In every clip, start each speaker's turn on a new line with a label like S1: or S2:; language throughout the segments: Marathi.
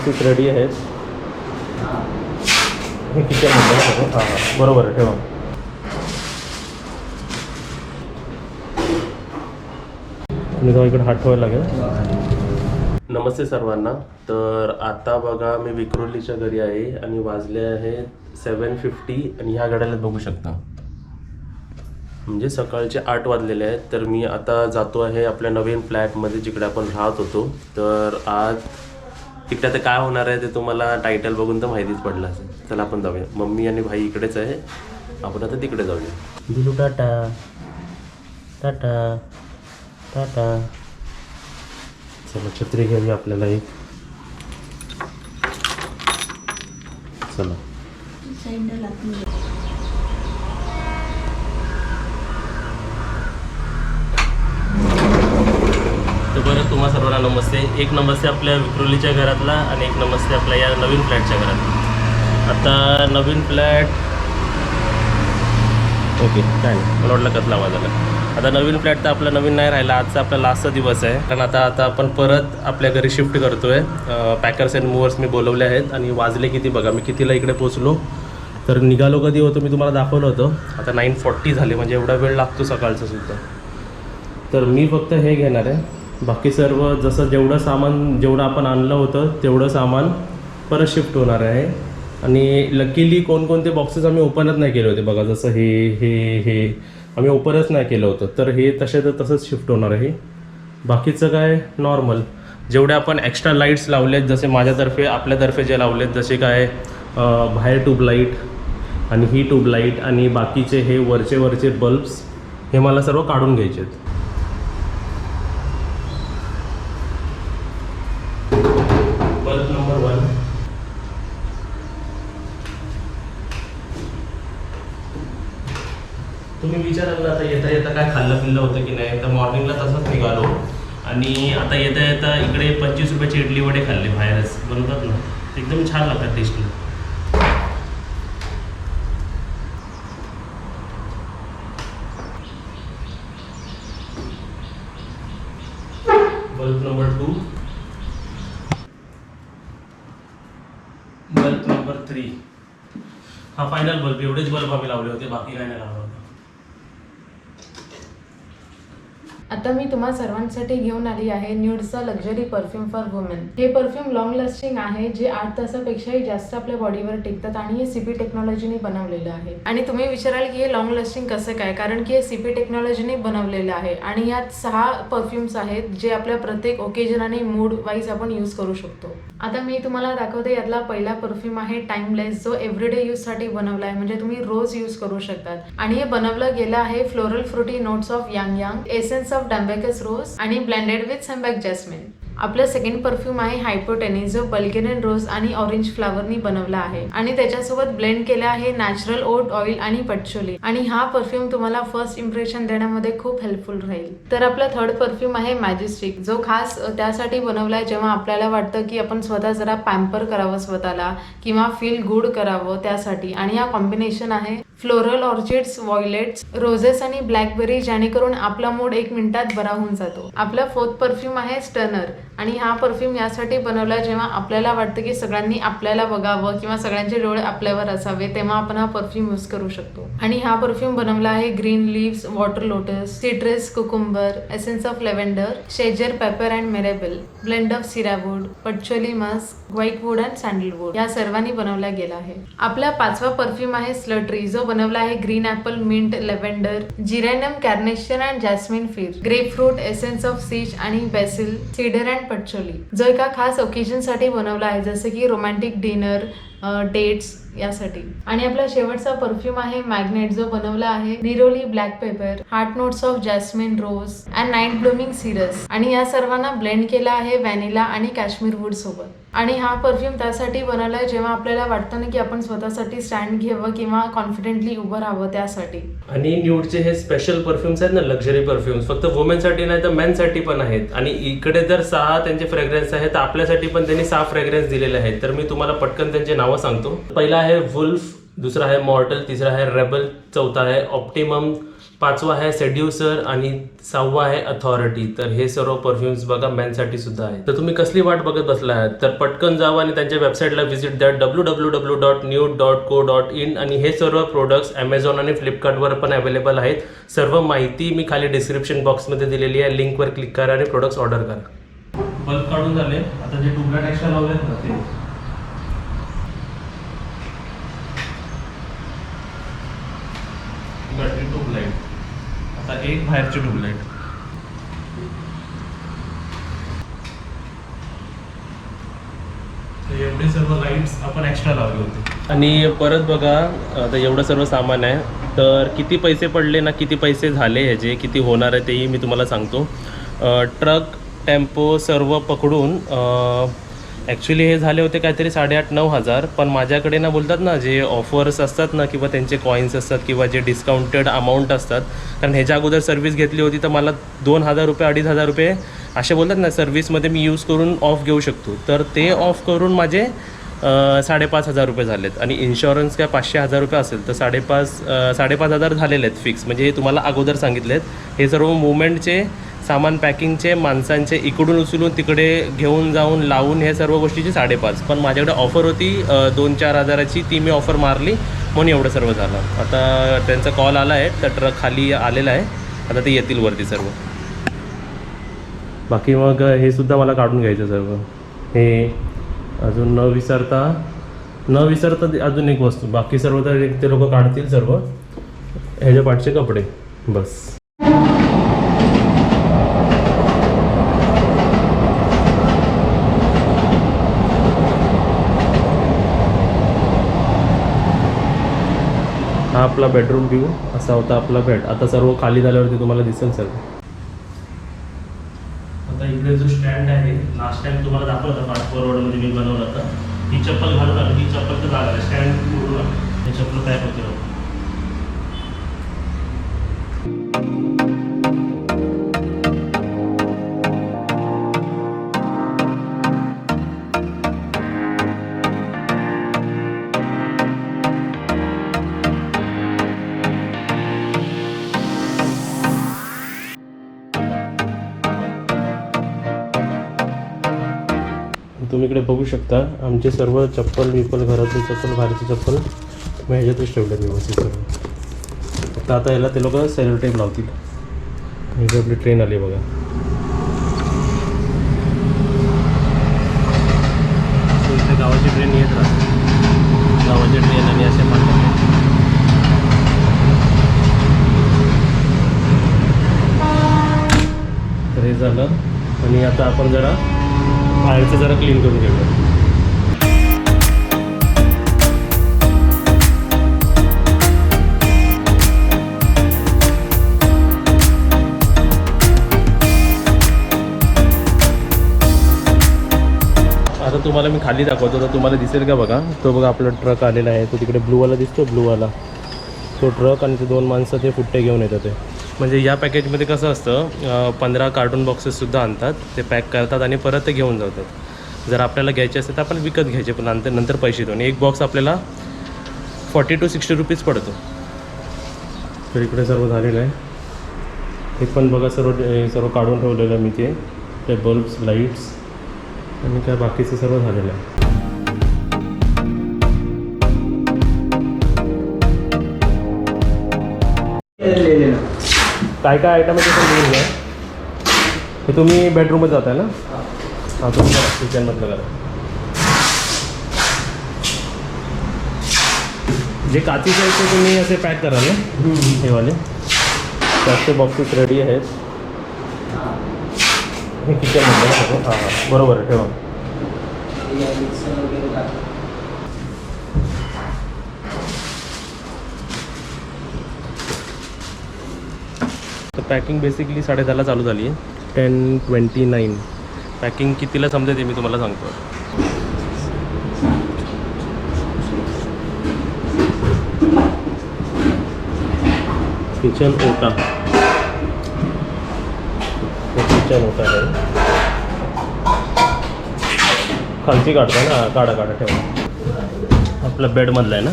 S1: व्यवस्थित रेडी आहेत. हे किचन हां हां बरोबर आहे, ठेवा. आणि तो इकडे हात ठेवायला लागेल. नमस्ते सर्वांना. तर आता बघा मी विक्रोलीच्या घरी आहे आणि वाजले आहेत 7:50 आणि ह्या घड्याळात बघू शकता म्हणजे सकाळचे 8 वाजलेले आहेत. तर मी आता जातो आहे आपल्या नवीन फ्लॅटमध्ये जिकडे आपण राहत होतो. तर आज तिकडे आता काय होणार आहे ते तुम्हाला टायटल बघून तर माहितीच पडलं असेल. चला आपण जाऊया. मम्मी आणि भाई इकडेच आहे, आपण आता तिकडे जाऊया. दिलू टाटा टाटा टाटा. चला छत्री घ्यावी आपल्याला एक. चला तर बरं तुम्हा सर्वांना नमस्ते. एक नमस्ते आपल्या विक्रोलीच्या घरातला आणि एक नमस्ते आपल्या या नवीन फ्लॅटच्या घरातला. आता नवीन फ्लॅट ओके काय नाही, मला वाटलं कसला आवाज आला. आता नवीन फ्लॅट तर आपला नवीन नाही राहिला, आजचा आपला लास्टचा दिवस आहे. कारण आता आपण परत आपल्या घरी शिफ्ट करतो आहे. पॅकर्स अँड मूव्हर्स मी बोलवले आहेत आणि वाजले किती बघा, मी कितीला इकडे पोचलो. तर निघालो कधी होतो मी तुम्हाला दाखवलं होतं. आता 9:40 झाले, म्हणजे एवढा वेळ लागतो सकाळचा सुद्धा. तर मी फक्त हे घेणार आहे, बाकी सर्व जसं जेवढं आपण आणलं होतं तेवढं सामान परत शिफ्ट होणार आहे. आणि लकीली कोणकोणते बॉक्सेस आम्ही ओपनच नाही केले होते बघा, जसं हे आम्ही ओपनच नाही केलं होतं. तर हे तसंच शिफ्ट होणार आहे. बाकीचं काय नॉर्मल जेवढे आपण एक्स्ट्रा लाईट्स लावलेत, जसे माझ्यातर्फे आपल्यातर्फे जे लावलेत, जसे काय बाहेर ट्यूबलाईट आणि ही ट्यूबलाईट आणि बाकीचे हे वरचे बल्ब्स, हे मला सर्व काढून घ्यायचे आहेत. बल्ब नंबर 1 तुम्ही विचाराल ना, आता येता काय खाल्लं पिल्लं होतं की नाही. तर मॉर्निंगला तसंच निघालो आणि आता येता इकडे 25 रुपयाचे इडली वडे खाल्ले, बाहेरच बनवतात ना, एकदम छान लागतात टेस्टला. Bulb number 2, bulb number 3. हा फायनल बल्ब. एवढेच बल्ब आम्ही लावले होते, बाकी काय नाही लावलं होतं.
S2: आता मी तुम्हा सर्वांसाठी घेऊन आली आहे न्यूडचा लक्झरी परफ्यूम फॉर वुमेन. हे परफ्यूम लॉंग लास्टिंग आहे, जे 8 तासापेक्षाही जास्त आपल्या बॉडीवर टिकतात आणि हे सीपी टेक्नॉलॉजीने बनवलेलं आहे. आणि तुम्ही विचाराल की हे लॉंग लास्टिंग कसं काय, कारण की हे सीपी टेक्नॉलॉजीने बनवलेलं आहे आणि यात 6 परफ्यूम्स आहेत जे आपल्या प्रत्येक ओकेजन आणि मूड वाईज आपण यूज करू शकतो. आता मी तुम्हाला दाखवते. यातला पहिला परफ्यूम आहे टाइमलेस, जो एव्हरीडे यूज साठी बनवला आहे, म्हणजे तुम्ही रोज यूज करू शकतात. आणि हे बनवलं गेलं आहे floral fruity notes of ylang ylang, essence of Damascus rose आणि ब्लेंडेड विथ सनबॅक जॅस्मिन. आपलं सेकंड परफ्यूम आहे हायपोटेनिस, जो बल्गेरियन रोज आणि ऑरेंज फ्लावरनी बनवला आहे आणि त्याच्यासोबत ब्लेंड केला आहे नॅचरल ओट ऑइल आणि पटचोली. आणि हा परफ्यूम तुम्हाला फर्स्ट इम्प्रेशन देण्यामध्ये खूप हेल्पफुल राहील. तर आपला थर्ड परफ्यूम आहे मॅजेस्टिक, जो खास त्यासाठी बनवलाय जेव्हा आपल्याला वाटतं की आपण स्वतः जरा पॅम्पर करावं स्वतःला किंवा फील गुड करावं त्यासाठी. आणि हा कॉम्बिनेशन आहे फ्लोरल ऑर्चिड्स, व्हायलेट्स, रोजेस आणि ब्लॅकबेरी, जेणेकरून आपला मूड 1 मिनिटात बरा होऊन जातो. आपला फोर्थ परफ्यूम आहे स्टर्नर आणि हा परफ्यूम यासाठी बनवला जेव्हा आपल्याला वाटतं की सगळ्यांनी आपल्याला बघावं किंवा सगळ्यांचे डोळे आपल्यावर असावे, तेव्हा आपण हा परफ्यूम यूज करू शकतो. आणि हा परफ्यूम बनवला आहे green leaves, water lotus, citrus, cucumber, essence of lavender, Szechuan pepper and mirabelle, blend of cedarwood, patchouli musk, whitewood and sandalwood या सर्वांनी बनवला गेला आहे. आपला 5वा परफ्यूम आहे स्लटरी, जो बनवला आहे green apple, mint, lavender, geranium, carnation and jasmine fir, grapefruit, essence of sage आणि बेसिल, सीडर अँड पटचोली, जो एका खास ओकेजन साठी बनवला आहे, जसे की रोमॅन्टिक डिनर, डेट्स यासाठी. आणि आपला शेवटचा परफ्यूम आहे मॅग्नेट, जो बनवला आहे neroli, black pepper, heart notes of jasmine rose and night blooming cereus. आणि या सर्वांना ब्लेंड केला आहे व्हॅनिला आणि काश्मीर वूड सोबत. आणि हा परफ्यूम त्यासाठी बनवला आहे जेव्हा आपल्याला वाटतं ना की आपण स्वतःसाठी स्टँड घ्यावं किंवा कॉन्फिडेंटली उभं राहावं त्यासाठी.
S1: आणि न्यूडचे हे स्पेशल परफ्यूम्स आहेत ना, लक्झरी परफ्यूम्स, फक्त वुमेनसाठी नाही तर मेनसाठी पण आहेत. आणि इकडे जर 6 त्यांचे फ्रेग्रन्स आहेत, तर आपल्यासाठी पण त्यांनी 6 फ्रेग्रन्स दिलेले आहेत. तर मी तुम्हाला पटकन त्यांचे नावं सांगतो. पहिला आहे वुल्फ, दुसरा आहे मॉर्टल, तिसरा आहे रेबल, चौथा आहे ऑप्टिमम, 5वा आहे सेड्युसर आणि 6वा आहे अथॉरिटी. तर हे सर्व परफ्युम्स बघा मॅनसाठी सुद्धा आहे. तर तुम्ही कसली वाट बघत बसला आहात तर पटकन जावा आणि त्यांच्या वेबसाईटला व्हिजिट द्या www.nude.co.in. आणि हे सर्व प्रोडक्ट्स ॲमेझॉन आणि फ्लिपकार्टवर पण अवेलेबल आहेत. सर्व माहिती मी खाली डिस्क्रिप्शन बॉक्समध्ये दिलेली आहे. लिंकवर क्लिक करा आणि प्रोडक्ट्स ऑर्डर करा. बल्ब काढून झाले. आता जे ट्यूबलाईट एक्स्ट्रा लावलेत ना ते बॅटरी ट्यूबलाईट. आता एक बाहेरची ट्यूबलाईट. एवढे सर्व लाईट्स आपण एक्स्ट्रा लावले होते. आणि परत बघा आता एवढं सर्व सामान आहे तर किती पैसे पडले ना किती पैसे झाले ह्याचे किती होणार आहे तेही मी तुम्हाला सांगतो. ट्रक टेम्पो सर्व पकडून ॲक्च्युली हे झाले होते काहीतरी 8,500-9 हजार. पण माझ्याकडे ना बोलतात ना जे ऑफर्स असतात ना किंवा त्यांचे कॉईन्स असतात किंवा जे डिस्काउंटेड अमाऊंट असतात, कारण ह्याच्या अगोदर सर्व्हिस घेतली होती तर मला 2,000 रुपये 2,500 रुपये असे बोलतात ना सर्व्हिसमध्ये मी यूज करून ऑफ घेऊ शकतो. तर ते ऑफ करून माझे 5,500 रुपये झालेत. आणि इन्शुरन्स काय 500-1000 रुपये असेल तर 5,500 झालेले आहेत फिक्स. म्हणजे हे तुम्हाला अगोदर सांगितलेत. हे सर्व मुवमेंटचे सामान पॅकिंगचे माणसांचे इकडून उचलून तिकडे घेऊन जाऊन लावून हे सर्व गोष्टीची 5,500. पण माझ्याकडे ऑफर होती 2-4 हजाराची ती मी ऑफर मारली म्हणून एवढं सर्व झालं. आता त्यांचा कॉल आला आहे तर ट्रक खाली आलेला आहे. आता ते येतील वरती सर्व. बाकी मग हे सुद्धा मला काढून घ्यायचं सर्व. हे अजून न विसरता अजून एक वस्तू. बाकी सर्व तर ते लोक काढतील सर्व. ह्याच्या पाठचे कपडे बस. हा आपला बेडरूम व्ह्यू असा होता आपला बेड. आता सर्व खाली झाल्यावरती तुम्हाला दिसेल सर्व. आता इकडे जो स्टँड आहे लास्ट टाइम तुम्हाला दाखवलं होता फास्ट फॉरवर्डमध्ये मी बनवलं होतं. ही चप्पल घालून आली. ही चप्पल तर झालं स्टँड उडून आलं. हे चप्पल पॅक होते. तुम्ही इकडे बघू शकता आमचे सर्व चप्पल घरातली चप्पल बाहेरची चप्पल मग ह्याच्यातच ठेवल्यात व्यवस्थित सर्व. फक्त आता याला ते लोक सेलो टेप लावतील. इथे आपली ट्रेन आली बघा. इथे गावाची ट्रेन येत राहते. गावाची ट्रेन आणि असे मानतात. तर हे झालं. आणि आता आपण जरा बाहेरचं जरा क्लीन करून घेऊया. आता तुम्हाला मी खाली दाखवतो तर तुम्हाला दिसेल का बघा. तो बघा आपला ट्रक आलेला आहे. तो तिकडे ब्लूवाला दिसतो ब्लूवाला. तो ट्रक आणि ते 2 माणसं ते फुट्टे घेऊन येतात. ते म्हणजे या पॅकेजमध्ये कसं असतं 15 कार्टून बॉक्सेससुद्धा आणतात. ते पॅक करतात आणि परत ते घेऊन जातात. जर आपल्याला घ्यायचे असेल तर आपण विकत घ्यायचे पण नंतर पैसे देऊन. एक बॉक्स आपल्याला 40 to 60 रुपीज पडतो. तर इकडे सर्व झालेलं आहे. हे पण बघा सर्व काढून ठेवलेलं आहे मी. ते बल्ब्स लाईट्स आणि काय बाकीचं सर्व झालेलं आहे. काय आयटम आहे ते पण घेऊन घ्या. हे तुम्ही बेडरूममध्ये जाताय ना. हां तुम्ही करा किचनमधलं करा. जे काचीचे आहेत ते तुम्ही असे पॅक कराल ना हे वाले. त्याचे बॉक्सेस रेडी आहेत. हे किचनमधलं ना. हां बरोबर आहे. ठेवा. तर पॅकिंग बेसिकली 10:30ला चालू झाली आहे. 10:29. पॅकिंग कितीला समजेल ते मी तुम्हाला सांगतो. किचन ओटा. किचन ओटा आहे. खालची काढता ना. काढा ठेवा. आपला बेडमधला आहे ना.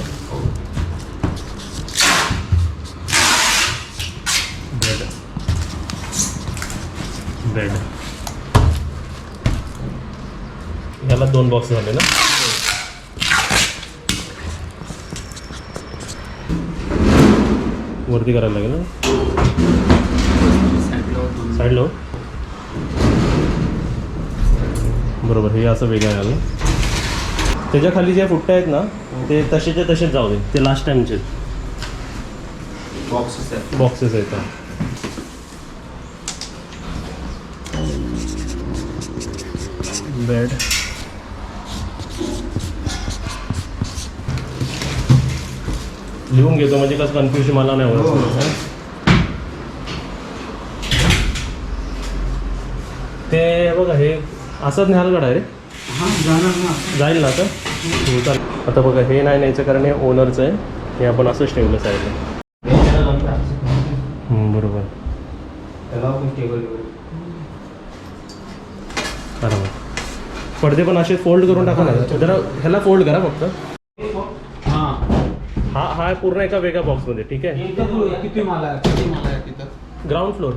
S1: बेड. ह्याला 2 बॉक्स झाले ना. वरती करायला लागेल ना. साईडला बरोबर. हे असं वेगळं आलं. त्याच्या खाली जे फुट्टे आहेत ना ते तसेच्या तसेच जाऊ दे. ते लास्ट टाइमचे बॉक्सेस आहेत. बेड लिहून घेतो म्हणजे कसं कन्फ्युजन मला नाही होत. ते बघा हे असंच न्याल का डायरेक्ट जाईल ना आता. चालेल. आता बघा हे नाही न्यायचं कारण हे ओनरचं आहे. हे आपण असंच ठेवलं साईडला. बरोबर. बरोबर. पडदे पण असे फोल्ड करून टाका ना जरा. ह्याला फोल्ड करा फक्त. हा पूर्ण एका वेगळ्या बॉक्समध्ये. ठीक आहे.
S3: किती माला आहे तिथं?
S1: Ground floor.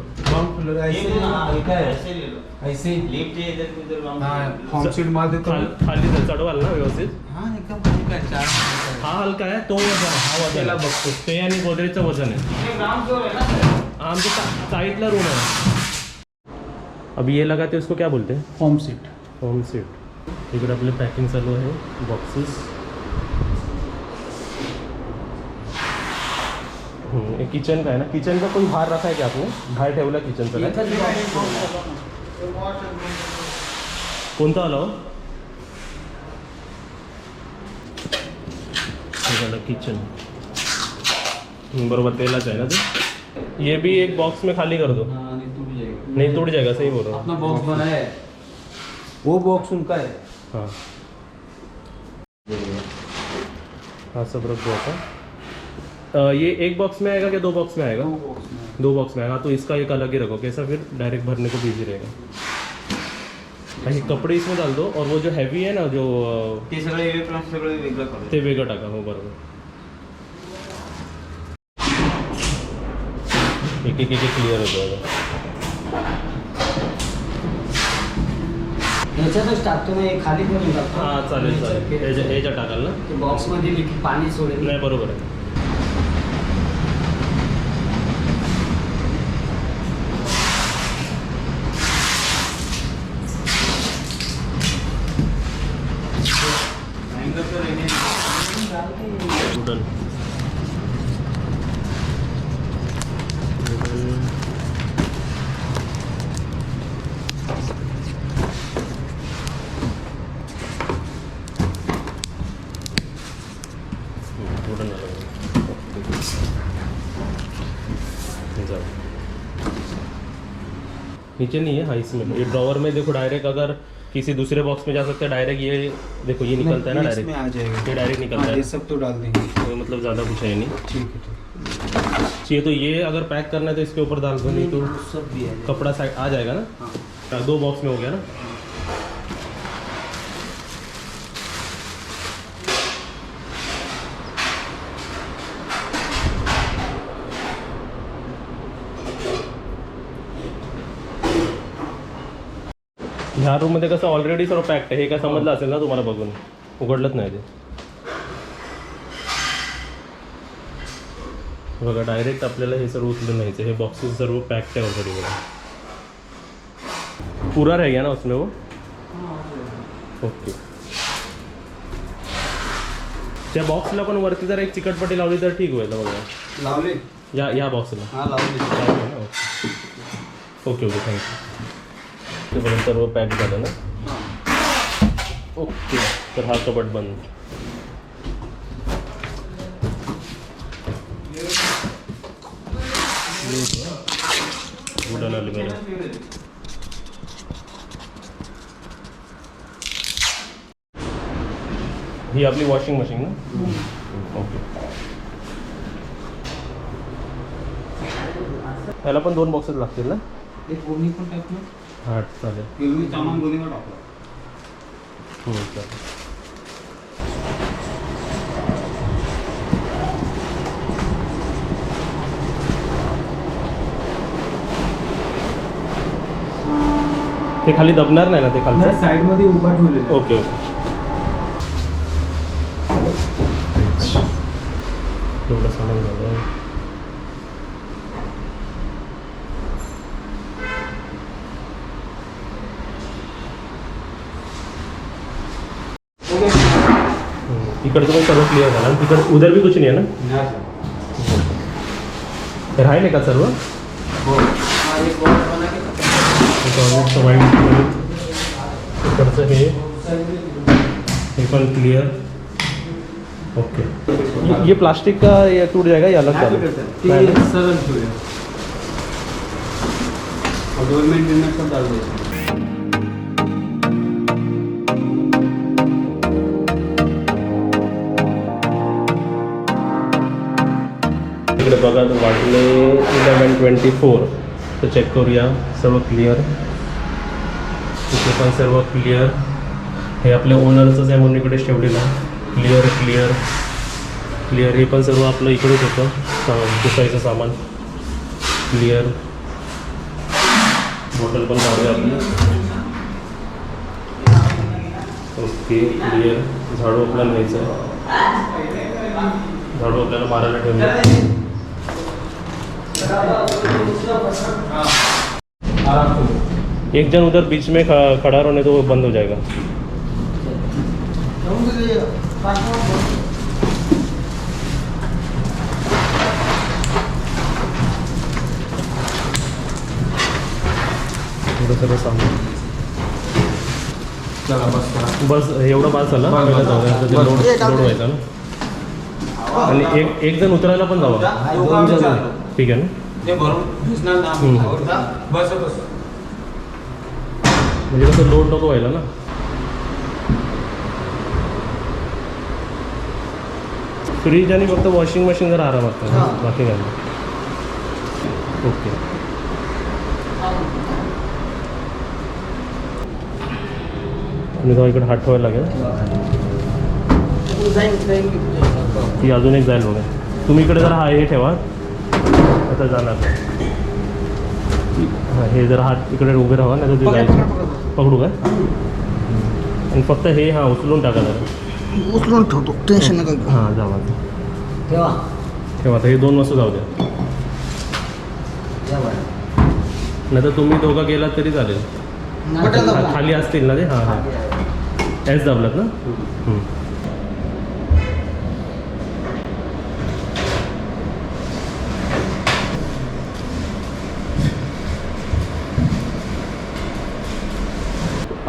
S3: ऐसे फॉर्म शीट माल देतो.
S1: खाली चढवाल ना व्यवस्थित.
S3: हा
S1: हा हलका आहे तो वजन आहे. हा वजन बघतो ते आणि गोदरेजचं वजन आहे. आमच्या साइडला रूम है. अभी ये लगाते उसको क्या बोलते हैं?
S3: Form sheet.
S1: Home seat. इकडे आपले पॅकिंग चालू आहे. बॉक्सेस. एक किचन का है ना. किचन का कोई बाहर रखा है क्या आपने? बाहर ठेवला किचनचं काय? कोणता आला हो? किचन बरोबर तेलाच आहे ना ते. ये भी एक बॉक्स में खाली कर दो. नहीं टूट जाएगा. सही बोल रहा हूँ.
S3: अपना बॉक्स बना है वो बॉक्स उनका है.
S1: हाँ हाँ सब रख दो ऐसा. ये एक बॉक्स में आएगा क्या 2 बॉक्स में आएगा? 2 बॉक्स में आएगा. तो इसका एक अलग ही रखो. कैसा फिर डायरेक्ट भरने को भी इजी रहेगा. आणि कपडे इसमें डाल दो. और वो जो हैवी है ना जो
S3: ते सगळे वेगळं करू.
S1: ते वेगळं टाका. हो बरोबर. एक एक क्लिअर होतो.
S4: ह्याच्यातच टाकतो ना. हे खाली करून टाकतो.
S1: हां चालेल चालेल. याच्या टाकाल ना.
S4: ते बॉक्समध्ये लिक्विड पाणी सोडेल.
S1: नाही बरोबर आहे. वुडन. नीचे नहीं है. हाँ इसमें ये ड्रॉवर में देखो डायरेक्ट अगर किसी दूसरे बॉक्स में जा सकते हैं डायरेक्ट. ये देखो ये निकलता है ना डायरेक्ट.
S3: आ जाएगा.
S1: ये डायरेक्ट निकलता है.
S3: ये सब तो डाल देंगे.
S1: तो मतलब ज़्यादा कुछ है नहीं.
S3: ठीक है.
S1: चाहिए तो ये अगर पैक करना है तो इसके ऊपर डाल दो. नहीं तो
S3: सब भी है.
S1: कपड़ा साइड आ जाएगा ना.
S3: हाँ.
S1: 2 बॉक्स में हो गया ना. ह्या रूममध्ये कसं ऑलरेडी सर्व पॅक्ट आहे. हे काय समजलं असेल ना तुम्हाला बघून. उघडलंच नाही ते. बघा डायरेक्ट आपल्याला हे सर्व उचलून न्यायचं. हे बॉक्सेस सर्व पॅक्ट आहे ऑलरेडी. बघा पूरा रह गया ना उसमें वो. ओके. त्या बॉक्सला पण वरती जर एक चिकटपट्टी लावली तर ठीक होईल. बघा
S3: लावले.
S1: या बॉक्सला
S3: हा लावले.
S1: Okay okay thank you. ते बघा सर्व पॅक झालं ना. ओके. तर हा कबड बंद. वुडन अलमीरा. ही आपली वॉशिंग मशीन ना. ओके. त्याला पण 2 बॉक्सेस लागतील ना.
S3: एक गोणी पण टाकलं.
S1: हां चालेल.
S3: एवढी सामान गोणीवर टाकलं.
S1: चालेल. ते खाली दबणार नाही ना ते खालचं?
S3: साईड मध्ये उभा ठेवलेला
S1: ओके ओके. एवढं सामान झालं. इकडचं पण सर्व क्लिअर झालं. आणि तिकडे उधर भी कुछ नाही आहे ना? हे राहिले का सर्व? इकडचं हे पण क्लिअर. ओके. ये प्लास्टिक का ये टूट जाएगा या अलग चालू?
S3: सरळ ठेवूया. गव्हर्नमेंट निर्णय सब डाल द्यायचं.
S1: इकडे बघा वाटले 11:24. तर चेक करूया. सर्व क्लिअर. इथे पण सर्व क्लिअर. हे आपल्या ओनरचंच आहे म्हणून इकडेच ठेवलेलं आहे. Clear clear clear. हे पण सर्व आपलं इकडेच होतं पुसायचं सामान. क्लिअर. बॉटल पण काढूया आपली. Okay clear. झाडू आपल्याला न्यायचं आहे. झाडू आपल्याला मारायला ठेवलं. एक जन उधर बीच में खड़ा रहने तो वो बंद हो जाएगा. थोडं सगळं सामान
S3: चला बस करा.
S1: बस एवढं बास झालं. पहिलं जाऊया. आता ते लोड व्हायचा ना. आणि एक जण उतरायला पण जावा. ठीक आहे ना?
S3: ते भरून दिसणार ना. बस बस.
S1: म्हणजे कसं लोड नको व्हायला ना. फ्रीज आणि फक्त वॉशिंग मशीन जरा आरामात करा. बाकी काय नाही. ओके. तुम्ही जाऊ इकडे हात ठेवायला लागेल. ती अजून एक जाईल बघा. तुम्ही इकडे जरा हे ठेवा. आता जाणार हां. हे जरा हात इकडे उभे राहा नाही तर ते जायचं. पकडू काय? आणि फक्त हे हां उचलून टाका जरा.
S5: उचलून ठेवतो. टेन्शन नका घेऊ.
S1: हां जावा.
S4: ठेवा.
S1: ठेवा. आता हे 2 वाजता जाऊ द्या. नाही तर तुम्ही दोघं गेलात तरी चालेल. खाली असतील ना ते. हां हां. एस दाबलात ना?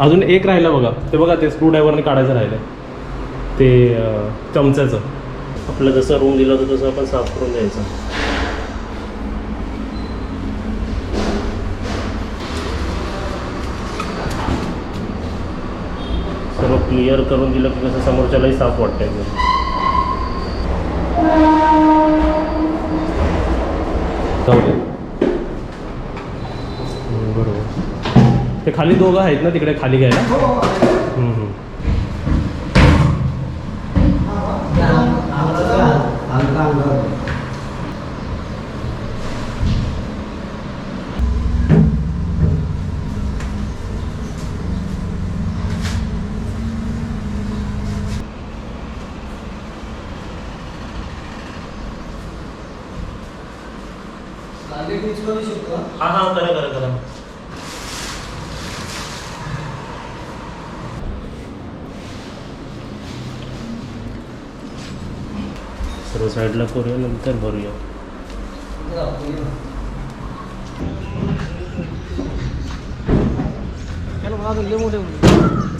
S1: अजून एक राहिलं बघा. ते बघा ते स्क्रूड्रायव्हरने काढायचं राहिलं ते चमच्याचं. आपलं जसं रूम दिलं होतं तसं आपण साफ करून द्यायचं. सर्व क्लिअर करून दिलं की कसं समोरच्यालाही साफ वाटतंय. जाऊ दे. बरोबर. ते खाली दोघं आहेत ना तिकडे खाली घ्यायला? हां हां करा करा करा. सर्व साईडला करूया नंतर भरूया.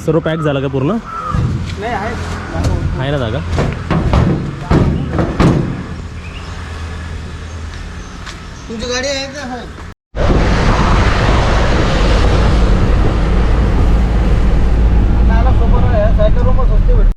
S1: सर्व पॅक झाला का पूर्ण? आहे ना जागा?
S5: तुमची गाडी आहे का?